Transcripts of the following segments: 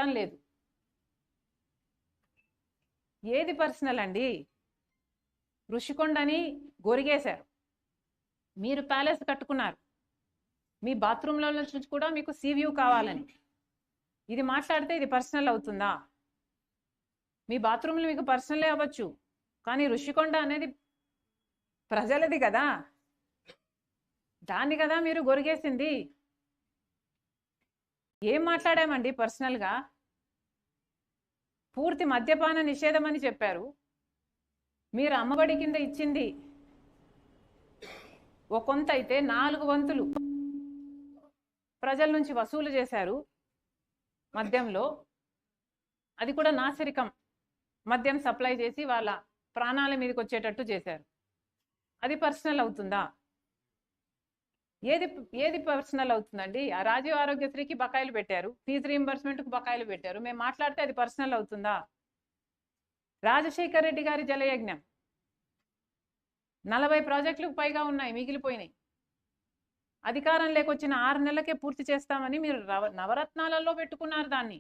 మాట్లాడటం లేదు. ఏది పర్సనల్ అండి? ఋషికొండని గొరిగేశారు, మీరు ప్యాలెస్ కట్టుకున్నారు, మీ బాత్రూంలో నుంచి కూడా మీకు సీ వ్యూ కావాలని. ఇది మాట్లాడితే ఇది పర్సనల్ అవుతుందా? మీ బాత్రూంలో మీకు పర్సనలే అవ్వచ్చు, కానీ ఋషికొండ అనేది ప్రజలది కదా, దాన్ని కదా మీరు గొరిగేసింది. ఏం మాట్లాడామండి పర్సనల్గా? పూర్తి మద్యపాన నిషేధం అని చెప్పారు. మీరు అమ్మఒడి కింద ఇచ్చింది ఓ కొంత అయితే 4 వంతులు ప్రజల నుంచి వసూలు చేశారు మద్యంలో. అది కూడా నాసిరకం మద్యం సప్లై చేసి వాళ్ళ ప్రాణాల మీదకి వచ్చేటట్టు చేశారు. అది పర్సనల్ అవుతుందా? ఏది పర్సనల్ అవుతుందండి? ఆ రాజీవ్ ఆరోగ్యశ్రీకి బకాయిలు పెట్టారు, ఫీజు రీయింబర్స్మెంట్కి బకాయిలు పెట్టారు. మేము మాట్లాడితే అది పర్సనల్ అవుతుందా? రాజశేఖర్ రెడ్డి గారి జలయజ్ఞం 40 ప్రాజెక్టులకు పైగా ఉన్నాయి, మిగిలిపోయినాయి. అధికారం లేకొచ్చిన 6 నెలలకే పూర్తి చేస్తామని మీరు నవరత్నాలలో పెట్టుకున్నారు దాన్ని.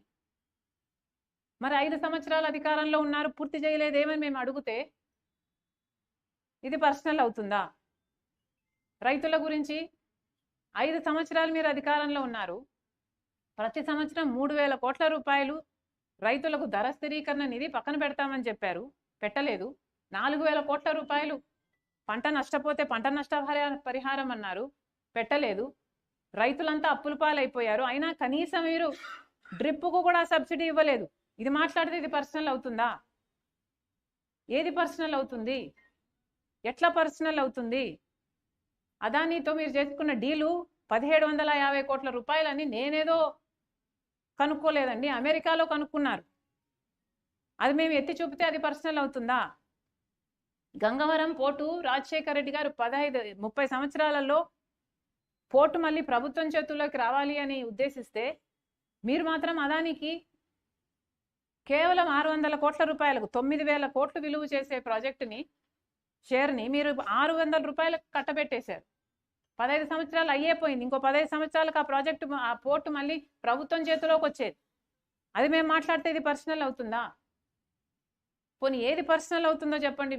మరి 5 సంవత్సరాలు అధికారంలో ఉన్నారు, పూర్తి చేయలేదేమని మేము అడిగితే ఇది పర్సనల్ అవుతుందా? రైతుల గురించి 5 సంవత్సరాలు మీరు అధికారంలో ఉన్నారు, ప్రతి సంవత్సరం 3,000 కోట్ల రూపాయలు రైతులకు ధర స్థిరీకరణ నిధి పక్కన పెడతామని చెప్పారు, పెట్టలేదు. 4,000 కోట్ల రూపాయలు పంట నష్టపోతే పంట నష్ట పరిహారం అన్నారు, పెట్టలేదు. రైతులంతా అప్పుల పాలైపోయారు, అయినా కనీసం మీరు డ్రిప్పుకు కూడా సబ్సిడీ ఇవ్వలేదు. ఇది మాట్లాడితే ఇది పర్సనల్ అవుతుందా? ఏది పర్సనల్ అవుతుంది? ఎట్లా పర్సనల్ అవుతుంది? అదానీతో మీరు చేసుకున్న డీలు 1,750 కోట్ల రూపాయలని నేనేదో కనుక్కోలేదండి, అమెరికాలో కనుక్కున్నారు. అది మేము ఎత్తి చూపితే అది పర్సనల్ అవుతుందా? గంగవరం పోర్టు రాజశేఖర్ రెడ్డి గారు 30 సంవత్సరాలలో పోర్టు మళ్ళీ ప్రభుత్వం చేతుల్లోకి రావాలి అని ఉద్దేశిస్తే మీరు మాత్రం అదానికి కేవలం 600 కోట్ల రూపాయలకు 9,000 కోట్లు విలువ చేసే ప్రాజెక్టుని షేర్ని మీరు 600 రూపాయలకు కట్టబెట్టేశారు. 15 సంవత్సరాలు అయ్యేపోయింది, ఇంకో 15 సంవత్సరాలకు ఆ ప్రాజెక్టు ఆ పోర్టు మళ్ళీ ప్రభుత్వం చేతిలోకి వచ్చేది. అది మేము మాట్లాడితే ఇది పర్సనల్ అవుతుందా? పోనీ ఏది పర్సనల్ అవుతుందో చెప్పండి.